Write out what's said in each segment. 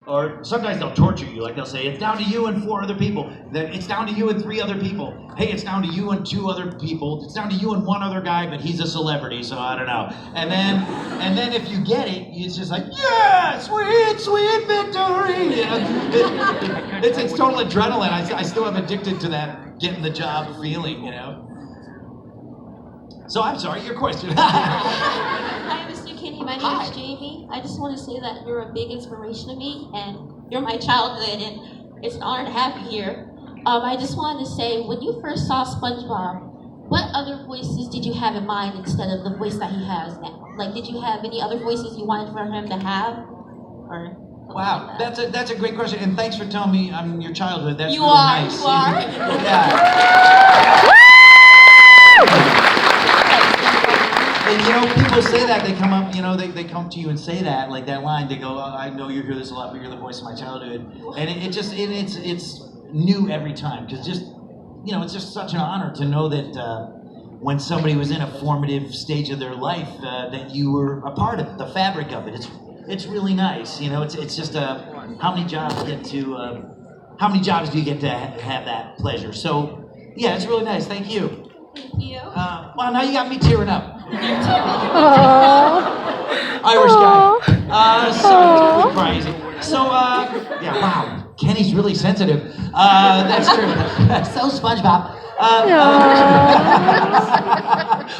Or sometimes they'll torture you, like they'll say, it's down to you and 4 other people. Then it's down to you and 3 other people. Hey, it's down to you and 2 other people. It's down to you and 1 other guy, but he's a celebrity, so I don't know. And then if you get it, it's just like, yeah, sweet, sweet victory. You know, it's total adrenaline. I still am addicted to that getting the job feeling, you know. So I'm sorry, your question. Hi, Mr. Kinney. My name is Jamie. I just want to say that you're a big inspiration to me, and you're my childhood, and it's an honor to have you here. I just wanted to say, when you first saw SpongeBob, what other voices did you have in mind instead of the voice that he has now? Like, did you have any other voices you wanted for him to have? Or wow, like that's a great question, and thanks for telling me I'm your childhood. That's really nice. You are. Yeah. And you know, people say that, they come up, you know, they come to you and say that, like that line, they go, oh, I know you hear this a lot, but you're the voice of my childhood. And it's new every time, because just, you know, it's just such an honor to know that when somebody was in a formative stage of their life, that you were a part of the fabric of it. It's really nice, you know, it's just, how many jobs do you get to have that pleasure? So, yeah, it's really nice, thank you. Thank you. Well, now you got me tearing up. Aww. Irish guy. Sorry, crazy. So, yeah, wow. Kenny's really sensitive. That's true. So, SpongeBob.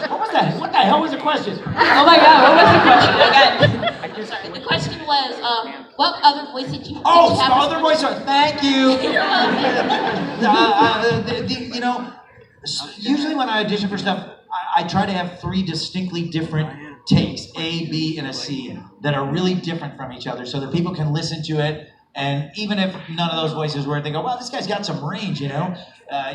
What was that? What the hell was the question? Oh my God, what was the question? Sorry, the question was, what other voice did you have? Other voice. Thank you. You know, usually when I audition for stuff, I try to have 3 distinctly different takes, A, B, and a C, that are really different from each other so that people can listen to it, and even if none of those voices work, they go, well, this guy's got some range, you know?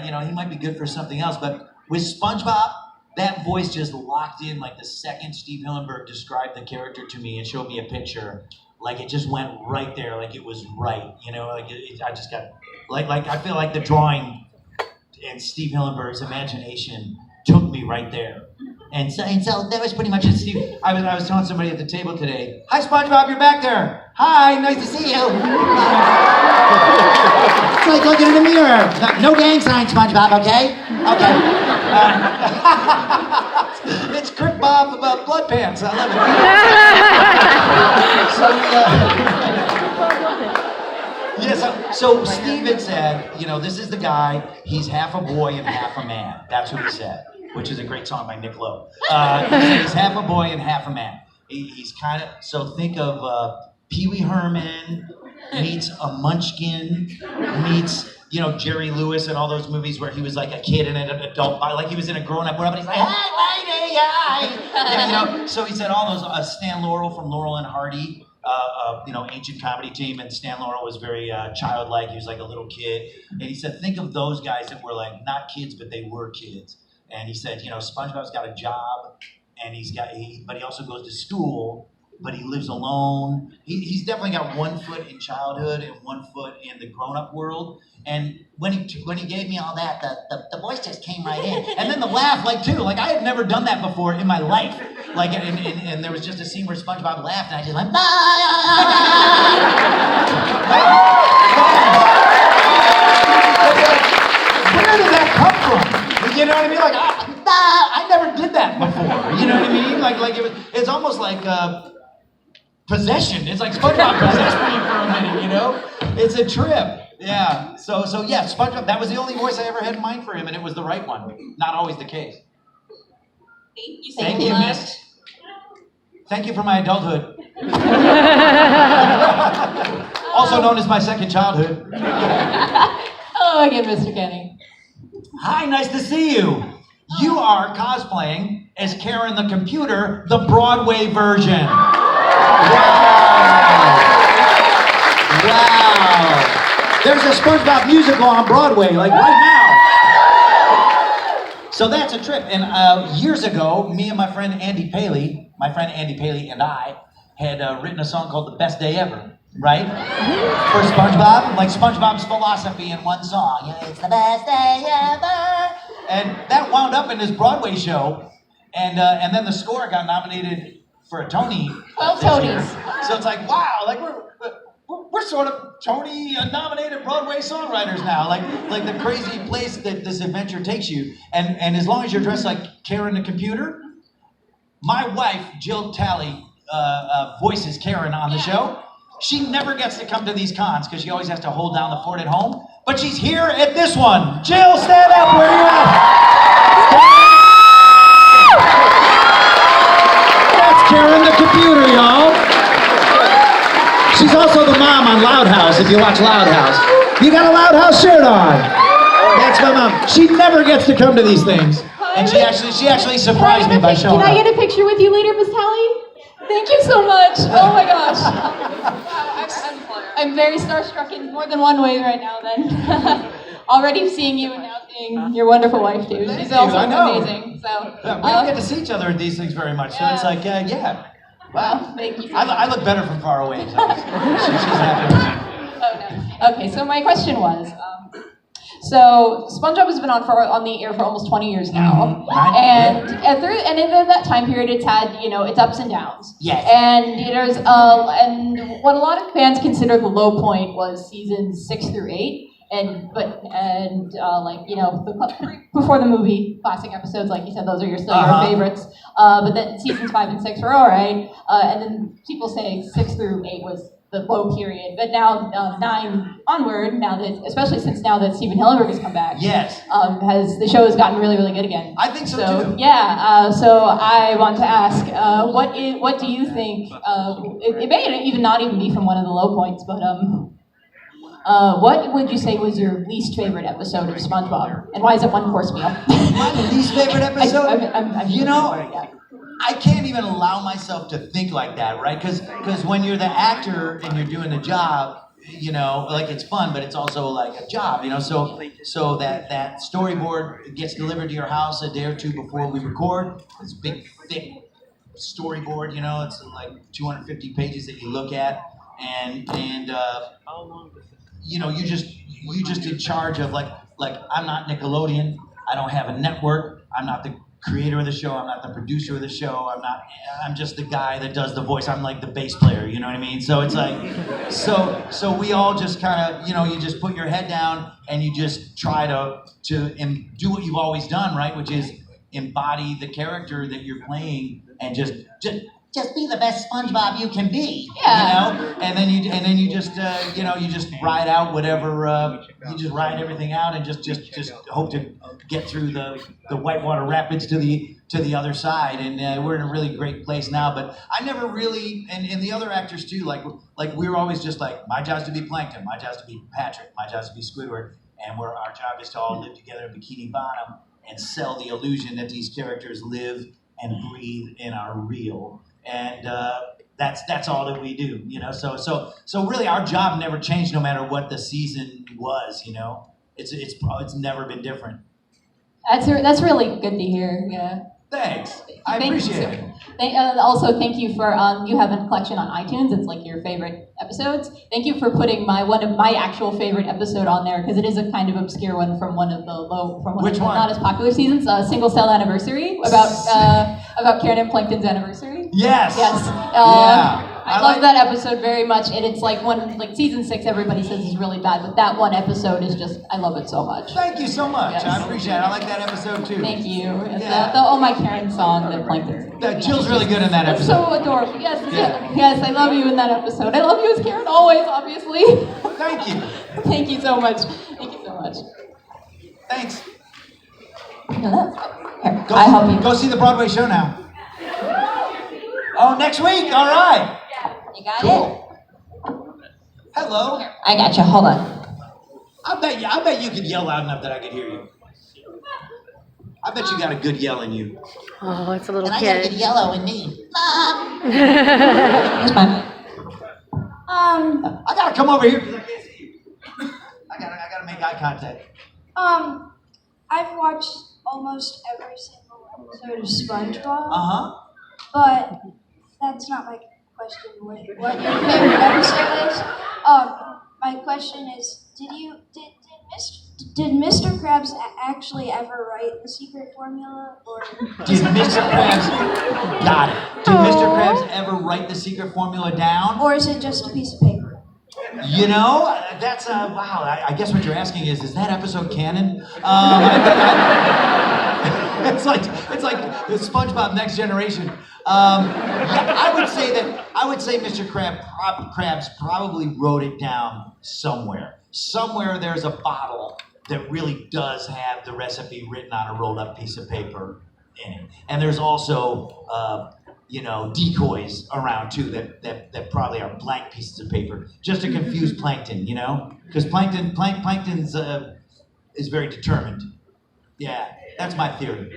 You know, he might be good for something else. But with SpongeBob, that voice just locked in. Like the second Steve Hillenburg described the character to me and showed me a picture, like it just went right there, like it was right, you know? Like I just got, like I feel like the drawing and Steve Hillenburg's imagination took me right there. And so that was pretty much it, Steve. I was telling somebody at the table today, hi SpongeBob, you're back there. Hi, nice to see you. It's like looking in the mirror. No gang sign, SpongeBob, okay? Okay. It's Crick Bob Blood Pants. I love it. Yes, so Steve had said, you know, this is the guy, he's half a boy and half a man. That's what he said, which is a great song by Nick Lowe. He said he's half a boy and half a man. He's kind of, so think of Pee Wee Herman meets a Munchkin, meets, you know, Jerry Lewis and all those movies where he was like a kid and an adult, like he was in a grown-up world, but he's like, hey, lady, hi. You know, so he said all those, Stan Laurel from Laurel and Hardy, you know, ancient comedy team, and Stan Laurel was very childlike. He was like a little kid, and he said, think of those guys that were like not kids, but they were kids. And he said, you know, SpongeBob's got a job, and but he also goes to school, but he lives alone. He's definitely got 1 foot in childhood and 1 foot in the grown-up world. And when he gave me all that, the voice just came right in. And then the laugh, like, too. Like, I had never done that before in my life. Like, and there was just a scene where SpongeBob laughed, and I just went, where did that come from? You know what I mean? Like, I never did that before. You know what I mean? Like it's almost like possession. It's like SpongeBob possessed me for a minute, you know? It's a trip. Yeah. So yeah, SpongeBob, that was the only voice I ever had in mind for him, and it was the right one. Not always the case. Thank you, miss. Thank you for my adulthood. Also known as my second childhood. Hello again, Mr. Kenny. Hi, nice to see you. You are cosplaying as Karen the Computer, the Broadway version. Wow. There's a SpongeBob musical on Broadway, like right now. So that's a trip. And years ago, me and my friend Andy Paley and I had written a song called The Best Day Ever, right? For SpongeBob, like SpongeBob's philosophy in one song. You know, it's the best day ever. And that wound up in this Broadway show. And then the score got nominated for a Tony. 12 this year. Tonys. So it's like, wow, like we're sort of Tony-nominated Broadway songwriters now, like the crazy place that this adventure takes you. And as long as you're dressed like Karen the computer, my wife, Jill Talley, voices Karen on the show. She never gets to come to these cons because she always has to hold down the fort at home. But she's here at this one. Jill, stand up. Where are you at? That's Karen the computer, y'all. She's also the mom on Loud House, if you watch Loud House. You got a Loud House shirt on. That's my mom. She never gets to come to these things. And she actually surprised me by showing up. Can I get a picture with you later, Miss Tally? Thank you so much. Oh my gosh. I'm very starstruck in more than one way right now then. Already seeing you and now seeing your wonderful wife too. She's also amazing. So we don't get to see each other at these things very much, so it's like, yeah. Wow. Thank you. I look better from far away. So she's happy with me. Oh no. Okay, so my question was, so SpongeBob has been on the air for almost 20 years now, and in that time period, it's had its ups and downs. Yes. And there's and what a lot of fans consider the low point was seasons 6 through 8, before the movie, classic episodes, like you said, those are still your favorites. But then seasons 5 and 6 were all right, and then people say 6 through 8 was the low period, but now 9 onward, especially since now that Stephen Hillenburg has come back, the show has gotten really, really good again. I think so too. Yeah. So I want to ask, what do you think? It may even not even be from one of the low points, but what would you say was your least favorite episode of SpongeBob, and why is it one course meal? My least favorite episode? I'm I can't even allow myself to think like that, right? Because when you're the actor and you're doing the job, it's fun, but it's also like a job, So that storyboard gets delivered to your house a day or two before we record. It's a big, thick storyboard, it's like 250 pages that you look at, and you just in charge of like I'm not Nickelodeon. I don't have a network. I'm not the creator of the show. I'm not the producer of the show. I'm just the guy that does the voice. I'm like the bass player, you know what I mean? So it's like, so we all just kind of, you just put your head down and you just try to do what you've always done, right? Which is embody the character that you're playing and just be the best SpongeBob you can be, And then you just you just ride out whatever you just ride everything out and just hope to get through the whitewater rapids to the other side. And we're in a really great place now. But I never really, and the other actors too, like we were always just like, my job's to be Plankton, my job's to be Patrick, my job's to be Squidward, and our job is to all live together in Bikini Bottom and sell the illusion that these characters live and breathe and are real. And that's all that we do, So really, our job never changed, no matter what the season was, It's never been different. That's really good to hear. Yeah. Thanks. I appreciate it. Also, thank you for you have a collection on iTunes. It's like your favorite episodes. Thank you for putting one of my actual favorite episode on there, because it is a kind of obscure one from one of the not as popular seasons. Single Cell Anniversary about Karen and Plankton's anniversary. Yes. Yeah. I love that episode very much, and it's like season 6. Everybody says is really bad, but that one episode is just, I love it so much. Thank you so much. Yes. I appreciate it. I like that episode too. Thank you. The Oh My Karen song that Plankton. Jill's really good in that episode. So adorable. Yes, I love you in that episode. I love you as Karen always, obviously. Thank you. Thank you so much. Thank you so much. Thanks. Here, I help you. Go see the Broadway show now. Oh, next week. All right. You got it. Hello. I got you. Hold on. I bet you could yell loud enough that I could hear you. I bet you got a good yell in you. Oh, it's a little and kid. I got a good yellow in me. That's fine. I gotta come over here because I can't see you. I gotta make eye contact. I've watched almost every single episode of SpongeBob. Uh-huh. But that's not my question. What your favorite episode is? My question is, did Mr. Krabs actually ever write the secret formula, or did Mr. Krabs got it? Did Mr. Krabs ever write the secret formula down? Or is it just a piece of paper? You know, that's wow. I guess what you're asking is that episode canon? It's like the SpongeBob Next Generation. Yeah, I would say Mr. Krabs probably wrote it down somewhere. Somewhere there's a bottle that really does have the recipe written on a rolled up piece of paper in it, and there's also decoys around too that probably are blank pieces of paper just to confuse Plankton, because Plankton's is very determined. Yeah, that's my theory.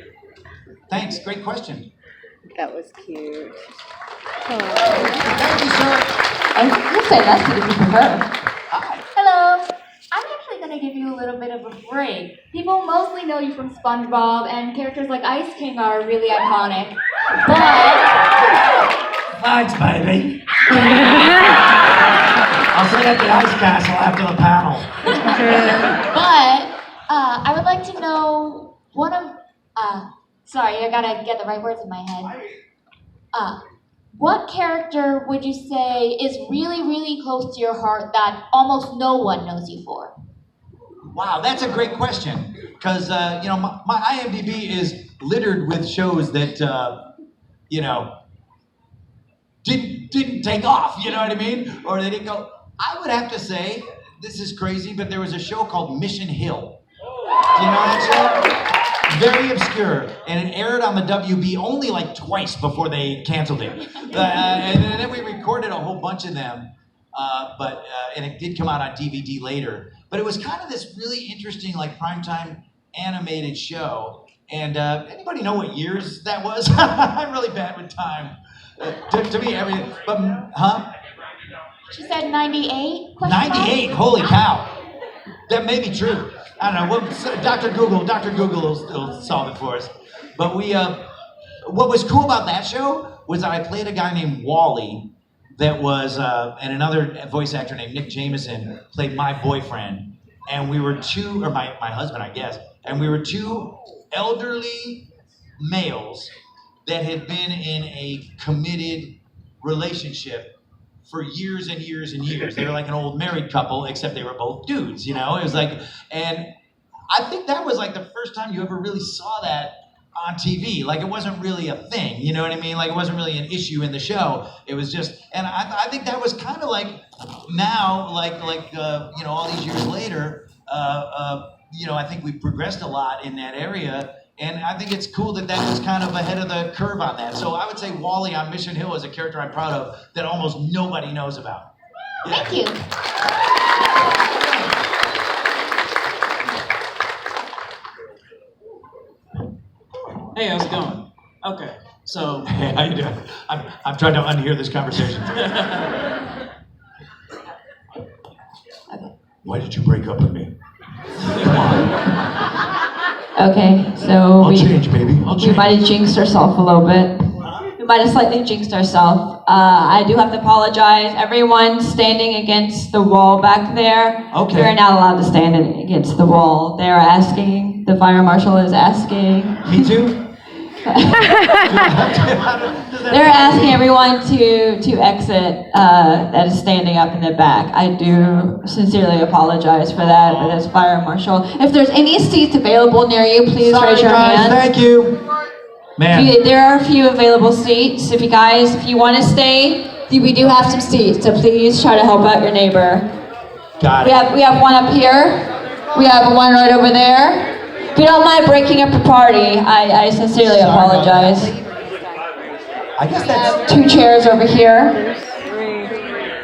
Thanks, great question. That was cute. Thank you, sir. You'll say less if you prefer. Hi. Hello. I'm actually going to give you a little bit of a break. People mostly know you from SpongeBob, and characters like Ice King are really iconic. But... Thanks, baby. I'll sit at the ice castle after the panel. But, I would like to know sorry, I gotta get the right words in my head. What character would you say is really, really close to your heart that almost no one knows you for? Wow, that's a great question. Because, my IMDb is littered with shows that, didn't take off, you know what I mean? Or they didn't go. I would have to say, this is crazy, but there was a show called Mission Hill. Do you know that show? Very obscure, and it aired on the WB only like twice before they canceled it. And then we recorded a whole bunch of them, and it did come out on DVD later. But it was kind of this really interesting, like primetime animated show. And anybody know what years that was? I'm really bad with time. To me, everything. But She said 98? 98. Holy cow! That may be true. I don't know. Dr. Google will solve it for us. But what was cool about that show was that I played a guy named Wally that was, and another voice actor named Nick Jameson played my boyfriend. And we were my husband, I guess, and we were two elderly males that had been in a committed relationship for years and years and years. They were like an old married couple, except they were both dudes, It was like, and I think that was like the first time you ever really saw that on TV. Like it wasn't really a thing, you know what I mean? Like it wasn't really an issue in the show. It was just, and I think that was kind of like now, all these years later, I think we've progressed a lot in that area. And I think it's cool that was kind of ahead of the curve on that. So I would say Wally on Mission Hill is a character I'm proud of that almost nobody knows about. Yeah. Thank you. Hey, how's it going? Okay, so... Hey, how you doing? I'm trying to unhear this conversation. Why did you break up with me? Come on. Okay, so I'll change, baby. I'll change. We might have jinxed ourselves a little bit. We might have slightly jinxed ourselves. I do have to apologize. Everyone standing against the wall back there, Okay. You're not allowed to stand against the wall. They're asking, the fire marshal is asking. Me too? They're asking everyone to exit that is standing up in the back. I do sincerely apologize for that, but as fire marshal, if there's any seats available near you, please raise your hand. Thank you. Man. There are a few available seats. If you want to stay, we do have some seats, so please try to help out your neighbor. Got it. We have one up here. We have one right over there. If you don't mind breaking up the party, I sincerely apologize. I guess that's... Two chairs over here.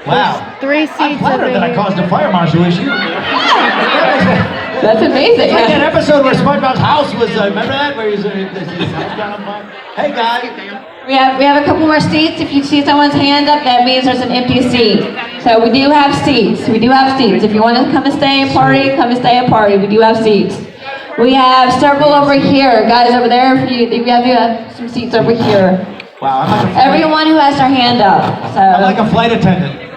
Wow. 3 seats I'm flattered that I caused a fire marshal issue. That's amazing. It's like that episode where SpongeBob's house was, remember that? Where his house got on fire? Hey, guy. We have a couple more seats. If you see someone's hand up, that means there's an empty seat. So we do have seats. If you want to come and stay and party, come and stay and party. We do have seats. We have several over here. Guys over there, we have some seats over here. Wow, I'm like Everyone who has their hand up. I'm like a flight attendant.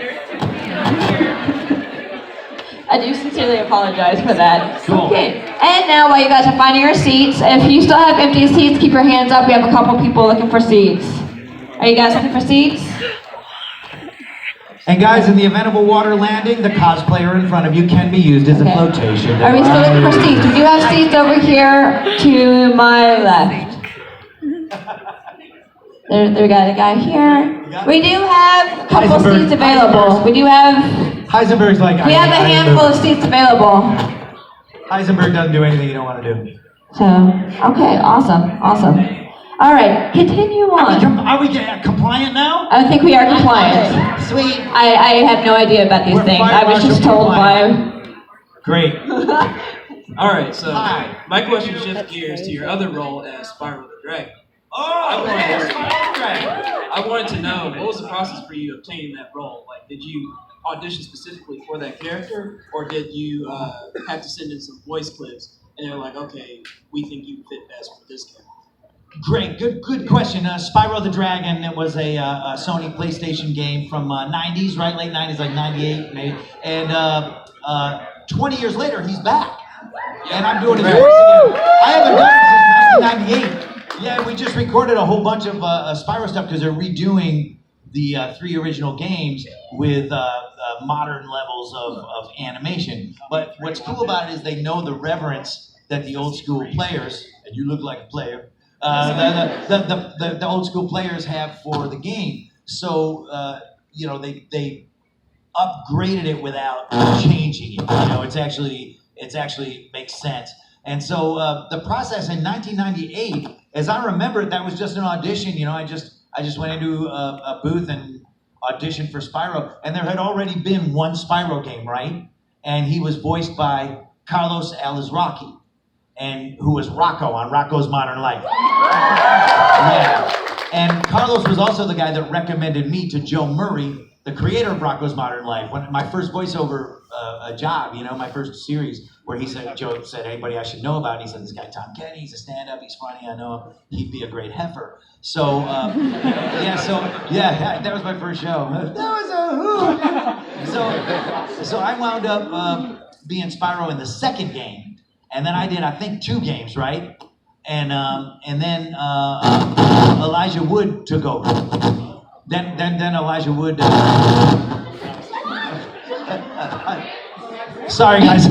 I do sincerely apologize for that. Cool. Okay, and now while you guys are finding your seats, if you still have empty seats, keep your hands up. We have a couple people looking for seats. Are you guys looking for seats? And guys, in the event of a water landing, the cosplayer in front of you can be used as a Okay. flotation Are we still looking for device. seats? We do have seats over here to my left. There we got a guy here. We do have a couple Heisenberg. seats available. We do have Heisenberg's like, we have a handful of seats available. Heisenberg doesn't do anything you don't want to do. So okay, awesome. All right, continue on. Are we compliant now? I think we are compliant. Sweet. I have no idea about these We're things. fire I was just marshal told by. Great. All right, so Hi. my question shifts gears to your other role as Spyro the Dragon. Oh, I wanted to know, what was the process for you obtaining that role? Like, did you audition specifically for that character, or did you have to send in some voice clips, and they're like, okay, we think you fit best for this character? Great, good question. Spyro the Dragon, it was a Sony PlayStation game from 90s, right? Late 90s, like 98 maybe. And 20 years later, he's back. And I'm doing his voice again. I haven't done it since 1998. Yeah, we just recorded a whole bunch of Spyro stuff because they're redoing the 3 original games with modern levels of animation. But what's cool about it is they know the reverence that the old school players, and you look like a player, the old school players have for the game. So, they upgraded it without changing it. It's actually makes sense. And so the process in 1998, as I remember it, that was just an audition. I just went into a booth and auditioned for Spyro, and there had already been one Spyro game, right? And he was voiced by Carlos Alazraqui, and who was Rocko on Rocko's Modern Life. Yeah. And Carlos was also the guy that recommended me to Joe Murray, the creator of Rocko's Modern Life. When my first voiceover job, my first series, where Joe said, anybody I should know about? And he said, this guy Tom Kenny, he's a stand-up, he's funny, I know him, he'd be a great heifer. So, that was my first show. That was a hoot. So I wound up being Spyro in the second game, and then I did, I think, 2 games, right? And then Elijah Wood took over. Then Elijah Wood. Sorry, guys.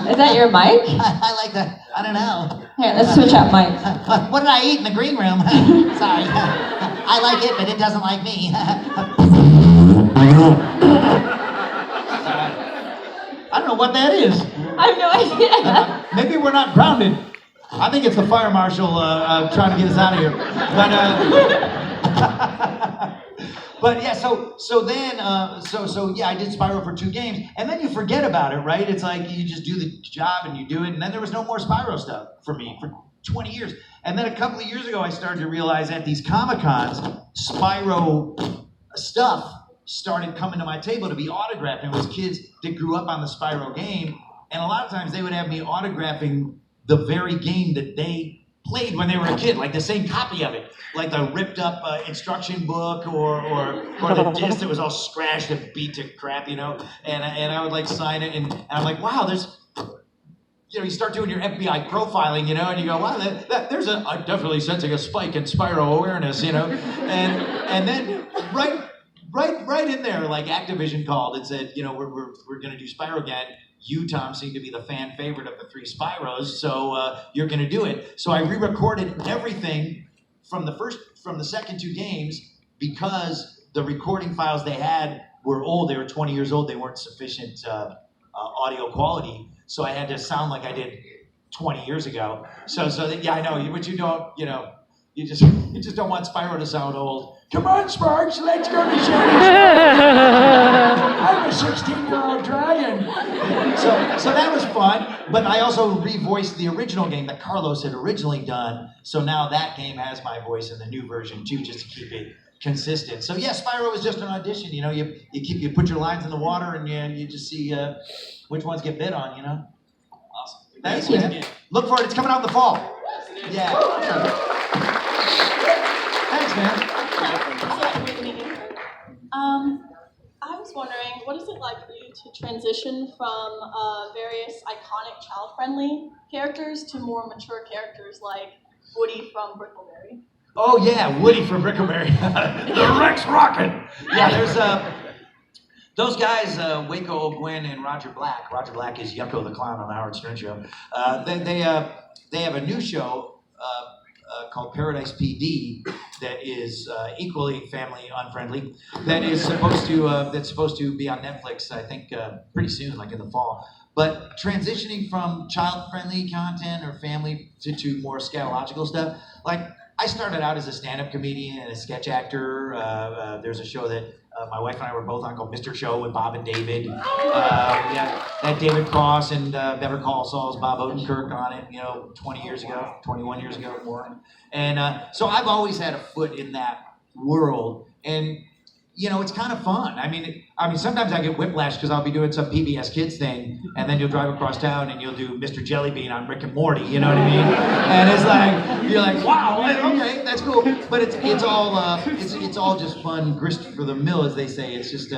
Is that your mic? I like that. I don't know. Here, let's switch out mics. What did I eat in the green room? Sorry. I like it, but it doesn't like me. I don't know what that is. I have no idea. Maybe we're not grounded. I think it's the fire marshal trying to get us out of here. But yeah, so then I did Spyro for 2 games, and then you forget about it, right? It's like you just do the job and you do it, and then there was no more Spyro stuff for me for 20 years. And then a couple of years ago, I started to realize at these Comic-Cons, Spyro stuff started coming to my table to be autographed. And it was kids that grew up on the Spyro game, and a lot of times they would have me autographing the very game that they played when they were a kid, like the same copy of it, like the ripped up instruction book or the disc that was all scratched and beat to crap, And I would like sign it, and I'm like, wow, there's, you start doing your FBI profiling, and you go, wow, I'm definitely sensing a spike in Spyro awareness, and then right in there, like Activision called and said, we're going to do Spyro again. You, Tom, seem to be the fan favorite of the 3 Spyros, so you're going to do it. So I re-recorded everything from the second 2 games because the recording files they had were old. They were 20 years old. They weren't sufficient audio quality, so I had to sound like I did 20 years ago. So I know, but you don't, you just don't want Spyro to sound old. Come on, Sparks, let's go to Shannon. I'm a 16-year-old dragon. So that was fun, but I also revoiced the original game that Carlos had originally done, so now that game has my voice in the new version too, just to keep it consistent. So yeah, Spyro was just an audition, you put your lines in the water and you just see which ones get bid on, Awesome. Thanks, man. Look for it, it's coming out in the fall. Yeah. Thanks, man. I was wondering, what is it like for you to transition from various iconic child-friendly characters to more mature characters like Woody from Brickleberry? Oh yeah, Woody from Brickleberry. The Rex Rocket. Yeah, there's those guys, Waco O'Gwen and Roger Black. Roger Black is Yucko the Clown on the Howard Stern Show. They have a new show called Paradise PD that is equally family unfriendly. That is supposed to be on Netflix. I think pretty soon, like in the fall. But transitioning from child-friendly content or family to more scatological stuff, like I started out as a stand-up comedian and a sketch actor. There's a show that my wife and I were both on called Mr. Show with Bob and David. Yeah, that David Cross and Better Call Saul's Bob Odenkirk on it, 20 years ago, 21 years ago, more. And so I've always had a foot in that world. And it's kind of fun. I mean, sometimes I get whiplash because I'll be doing some PBS Kids thing, and then you'll drive across town and you'll do Mr. Jellybean on Rick and Morty. You know what I mean? And it's like you're like, wow, okay, that's cool. But it's all just fun grist for the mill, as they say. It's just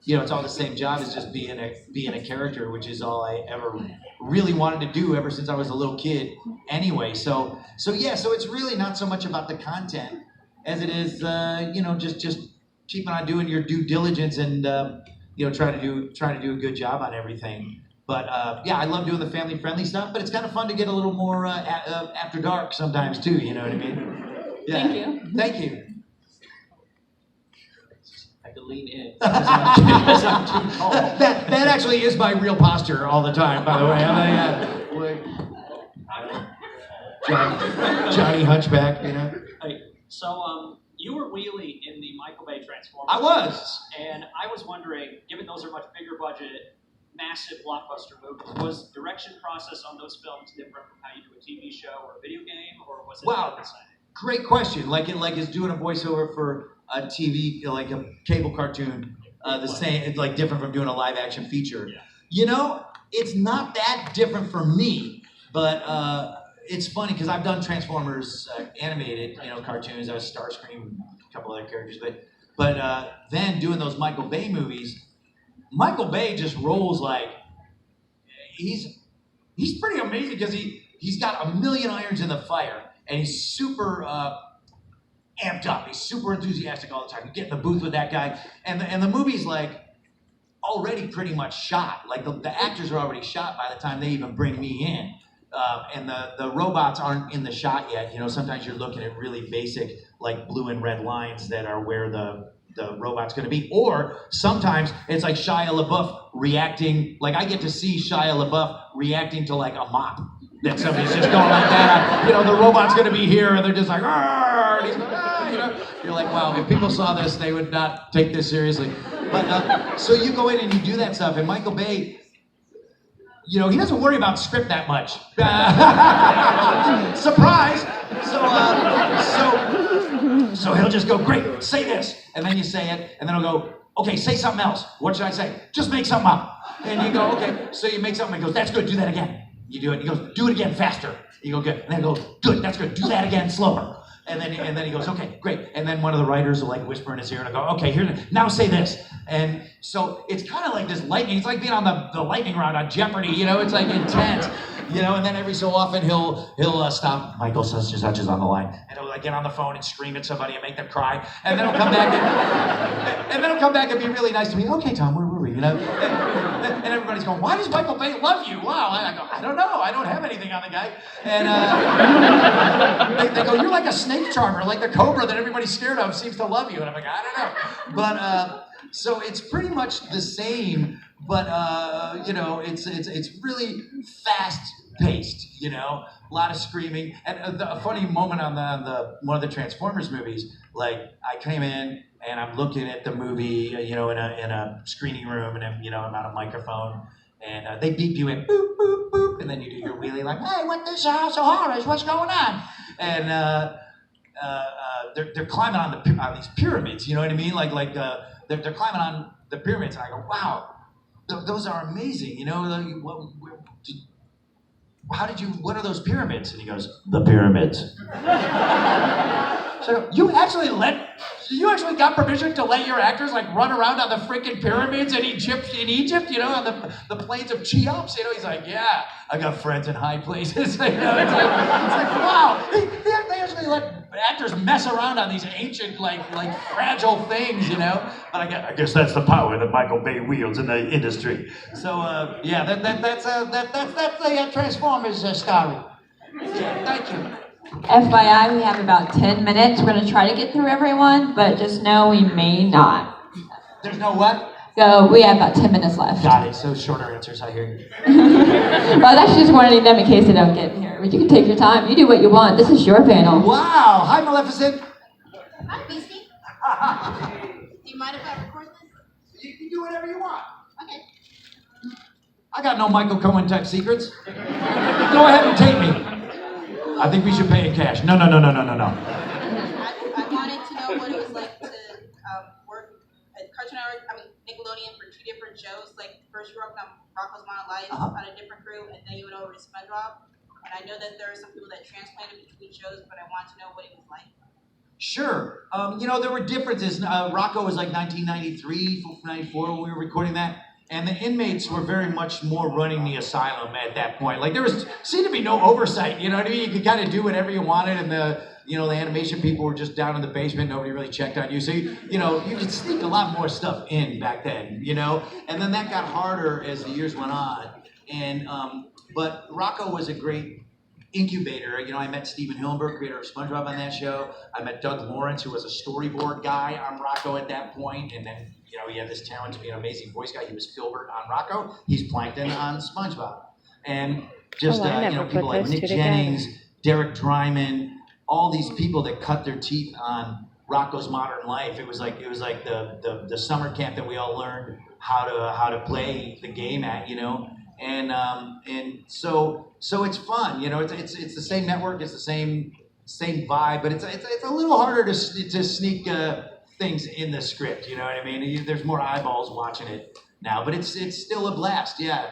it's all the same job as just being a character, which is all I ever really wanted to do ever since I was a little kid. Anyway, so it's really not so much about the content as it is, just keeping on doing your due diligence and trying to do a good job on everything. But I love doing the family friendly stuff. But it's kind of fun to get a little more after dark sometimes too. You know what I mean? Yeah. Thank you. I could lean in. That actually is my real posture all the time. By the way, Johnny Hunchback. Hey, so you were Wheelie in the Michael Bay Transformers. I was. And I was wondering, given those are much bigger budget, massive blockbuster movies, was the direction process on those films different from how you do a TV show or a video game, or was it the same? Great question. Like is doing a voiceover for a TV, like a cable cartoon, the same? It's like different from doing a live action feature. Yeah. It's not that different for me, but it's funny because I've done Transformers animated, cartoons. I was Starscream, a couple other characters, but then doing those Michael Bay movies, Michael Bay just rolls like he's pretty amazing because he's got a million irons in the fire and he's super amped up. He's super enthusiastic all the time. You get in the booth with that guy, and the movie's like already pretty much shot. Like the actors are already shot by the time they even bring me in. And the robots aren't in the shot yet. Sometimes you're looking at really basic, like blue and red lines that are where the robot's going to be. Or sometimes it's like Shia LaBeouf reacting. Like I get to see Shia LaBeouf reacting to like a mop that somebody's just going like that. The robot's going to be here, and they're just like, and he's going, You're like, wow, if people saw this, they would not take this seriously. But so you go in and you do that stuff, and Michael Bay, he doesn't worry about script that much. Surprise! So he'll just go, great, say this. And then you say it, and then he'll go, okay, say something else. What should I say? Just make something up. And you go, okay. So you make something, and he goes, that's good, do that again. You do it, he goes, do it again faster. You go, good. And then he goes, good, that's good, do that again slower. And then he goes, okay, great. And then one of the writers will like whisper in his ear and I'll go, okay, here, now say this. And so it's kind of like this lightning. It's like being on the lightning round on Jeopardy, it's like intense. And then every so often he'll stop. Michael such and such is on the line, and he'll like get on the phone and scream at somebody and make them cry, and then he'll come back and be really nice to me. Okay, Tom, where were we? And everybody's going, why does Michael Bay love you? Wow. And I go, I don't know. I don't have anything on the guy. And they go, you're like a snake charmer, like the cobra that everybody's scared of seems to love you. And I'm like, I don't know. But so it's pretty much the same. But it's really fast-paced, a lot of screaming. And a funny moment on the one of the Transformers movies, like I came in and I'm looking at the movie, in a screening room, and I'm on a microphone, and they beep you in, boop, boop, boop, and then you do your wheelie like, hey, what this House of Horrors? What's going on? And they're climbing on these pyramids, you know what I mean? Like they're climbing on the pyramids, and I go, wow. Those are amazing, what are those pyramids? And he goes, the pyramids. So you actually got permission to let your actors like run around on the freaking pyramids in Egypt, on the plains of Cheops? He's like, yeah, I got friends in high places. It's like wow. They actually let actors mess around on these ancient, like fragile things, you know. But I guess that's the power that Michael Bay wields in the industry. So yeah, that's the Transformers story. Yeah, thank you. FYI, we have about 10 minutes. We're going to try to get through everyone, but just know we may not. There's no what? So we have about 10 minutes left. Got it. So shorter answers, I hear you. Well, I was actually just warning them in case they don't get here. But you can take your time. You do what you want. This is your panel. Wow. Hi, Maleficent. Hi, Beastie. Do you mind if I record this? You can do whatever you want. Okay. I got no Michael Cohen type secrets. Go ahead and take me. I think we should pay in cash. No. I wanted to know what it was like to work at Cartoon Network, Nickelodeon for 2 different shows. Like first you worked on Rocko's Modern Life on a different crew, and then you went over to SpongeBob. And I know that there are some people that transplanted between shows, but I wanted to know what it was like. Sure. You know, there were differences. Rocko was like 1993, 94 when we were recording that. And the inmates were very much more running the asylum at that point. Like seemed to be no oversight, you know what I mean? You could kind of do whatever you wanted, and the animation people were just down in the basement. Nobody really checked on you. So you could sneak a lot more stuff in back then, you know? And then that got harder as the years went on. And but Rocko was a great incubator. You know, I met Steven Hillenburg, creator of SpongeBob, on that show. I met Doug Lawrence, who was a storyboard guy on Rocko at that point, and then he had this talent to be an amazing voice guy. He was Filbert on Rocko. He's Plankton on SpongeBob. And just people like Nick Jennings, Derek Dryman, all these people that cut their teeth on Rocko's Modern Life. It was like the summer camp that we all learned how to play the game at, and so it's fun, it's the same network, it's the same vibe, but it's a little harder to sneak things in the script, you know what I mean? There's more eyeballs watching it now, but it's still a blast, yeah.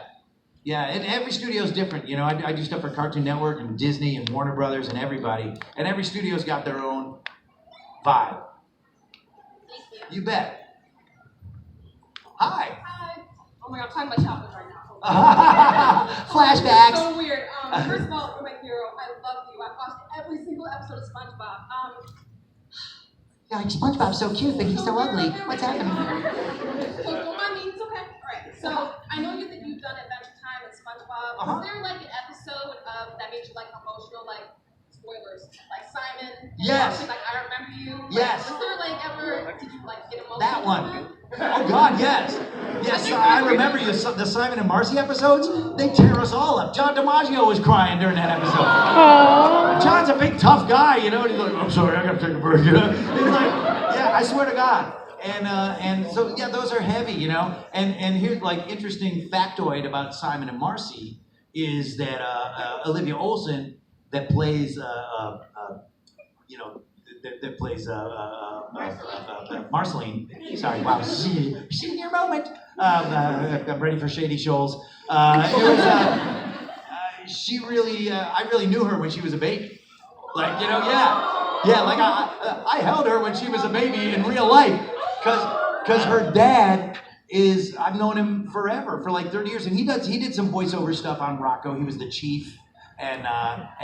And every studio's different, I do stuff for Cartoon Network and Disney and Warner Brothers and everybody, and every studio's got their own vibe. You bet. Hi. Oh my God, I'm talking about childhood right now. Flashbacks. It's so weird. First of all, you're my hero. I love you. I've watched every single episode of SpongeBob. Yeah, like SpongeBob's so cute, but he's so ugly. What's happening? Don't mind me. It's okay. All right. So I know that you've done Adventure Time with SpongeBob. Was there like an episode that made you like emotional, like spoilers, like Simon? And Yes. Like I remember you. Yes. Was there like ever? Did you like get emotional? That one. Oh God, yes. Yes, I remember you. The Simon and Marcy episodes. They tear us all up. John DiMaggio was crying during that episode. Aww. John's a big tough guy, and he's like, "I'm sorry, I gotta take a break." He's like, "Yeah, I swear to God." And so yeah, those are heavy, And here's like interesting factoid about Simon and Marcy is that Olivia Olson that plays Marceline. Sorry, wow, senior moment. I'm ready for Shady Shoals. She really, I really knew her when she was a baby. Like, yeah. Like I held her when she was a baby in real life, cause her dad is, I've known him forever, for like 30 years, and he did some voiceover stuff on Rocko. He was the chief. And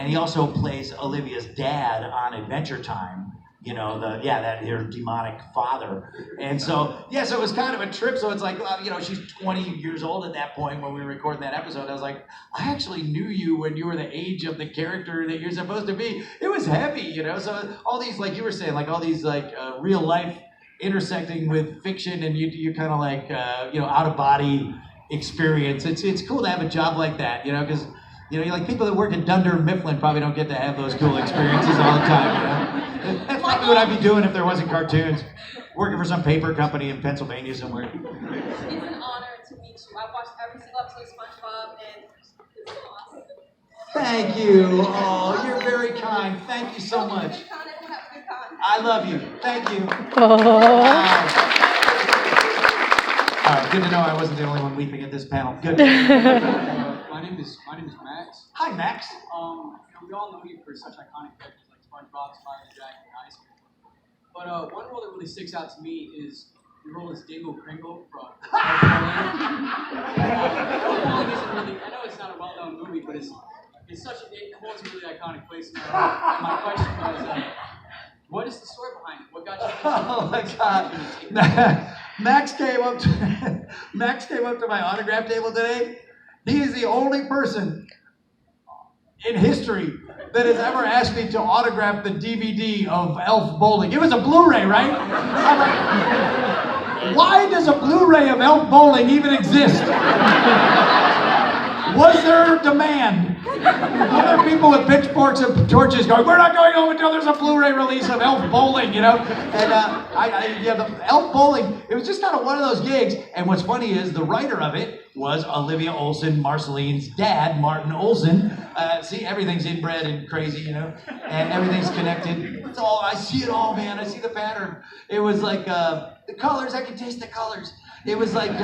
he also plays Olivia's dad on Adventure Time, that her demonic father. And so it was kind of a trip. So it's like, she's 20 years old at that point when we were recording that episode. I was like, I actually knew you when you were the age of the character that you're supposed to be. It was heavy, So all these, like you were saying, like all these like real life intersecting with fiction, and you kind of like, out of body experience. It's cool to have a job like that, because like people that work at Dunder Mifflin probably don't get to have those cool experiences all the time, That's probably what I'd be doing if there wasn't cartoons. Working for some paper company in Pennsylvania somewhere. It's an honor to meet you. I've watched every single episode of SpongeBob, and it's awesome. Thank you. Oh, you're very kind. Thank you so much. I love you. Thank you. Wow. All right, good to know I wasn't the only one weeping at this panel. Good. My name is Max. Hi, Max. We all know you for such iconic characters like SpongeBob, Spyro the Dragon, and Ice Cream. But one role that really sticks out to me is your role as Dingle Kringle from I know it's not a well-known movie, but it holds a really iconic place in my heart. And my question was, What is the story behind it? What got you? Oh my God! Max came up to my autograph table today. He is the only person in history that has ever asked me to autograph the DVD of Elf Bowling. It was a Blu-ray, right? I'm like, why does a Blu-ray of Elf Bowling even exist? Was there demand? Other people with pitchforks and torches going, we're not going home until there's a Blu-ray release of Elf Bowling, you know? And the Elf Bowling, it was just kind of one of those gigs. And what's funny is the writer of it was Olivia Olsen, Marceline's dad, Martin Olsen. See, everything's inbred and crazy, you know? And everything's connected. It's all, I see it all, man. I see the pattern. It was like the colors, I can taste the colors. It was like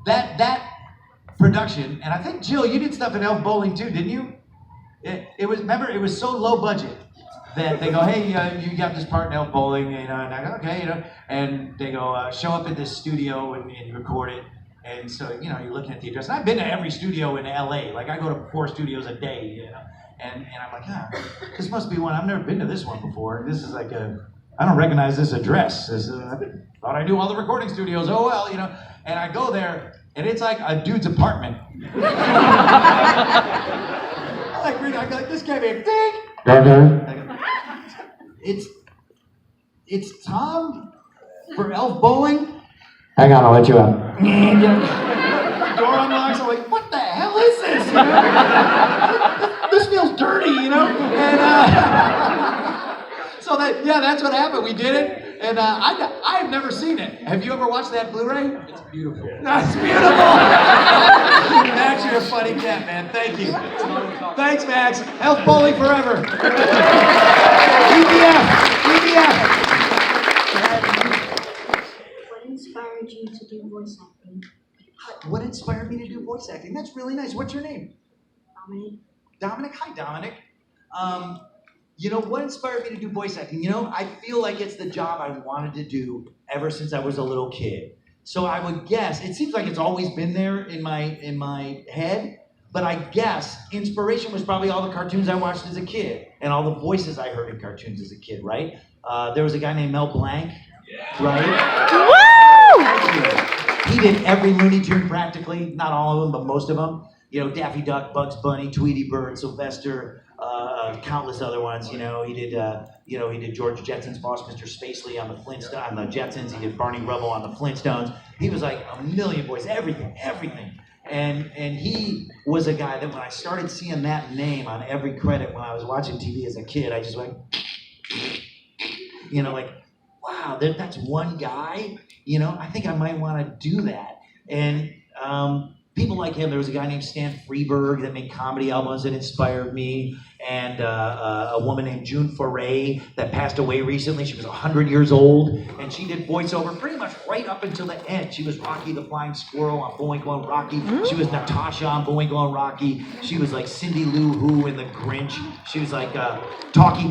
that production, and I think Jill, you did stuff in Elf Bowling too, didn't you? It was, remember, it was so low budget that they go, hey, you got this part in Elf Bowling, you know, and I go, okay, you know, and they go, show up at this studio and record it, and so, you know, you're looking at the address. And I've been to every studio in LA, like I go to 4 studios a day, you know, and I'm like, this must be one, I've never been to this one before. This is like I don't recognize this address. I thought I knew all the recording studios, oh well, you know, and I go there, and it's like a dude's apartment. I go like, this can't be a thing. It's Tom for Elf Bowling. Hang on, I'll let you out. Door unlocks. I'm like, what the hell is this? You know? This feels dirty, you know. And so that's what happened. We did it. And I've never seen it. Have you ever watched that Blu-ray? It's beautiful. That's beautiful! Max, you're a funny cat, man. Thank you. Thanks, Max. Elf Bowling forever. EBF! What inspired you to do voice acting? What inspired me to do voice acting? That's really nice. What's your name? Dominic. Dominic? Hi, Dominic. You know, what inspired me to do voice acting? You know, I feel like it's the job I wanted to do ever since I was a little kid. So I would guess, it seems like it's always been there in my head, but I guess inspiration was probably all the cartoons I watched as a kid and all the voices I heard in cartoons as a kid, right? There was a guy named Mel Blanc, right? Woo! He did every Looney Tune practically, not all of them, but most of them. You know, Daffy Duck, Bugs Bunny, Tweety Bird, Sylvester, countless other ones. You know, he did George Jetson's boss, Mr. Spacely, on the Jetsons. He did Barney Rubble on the Flintstones. He was like a million voices, everything. And he was a guy that when I started seeing that name on every credit when I was watching TV as a kid, I just went, you know, like, wow, that's one guy. You know, I think I might want to do that. And people like him, there was a guy named Stan Freberg that made comedy albums that inspired me, and a woman named June Foray that passed away recently. She was 100 years old, and she did voiceover pretty much right up until the end. She was Rocky the Flying Squirrel on Boing Boing Rocky. She was Natasha on Boing Boing Rocky. She was like Cindy Lou Who in The Grinch. She was like Talking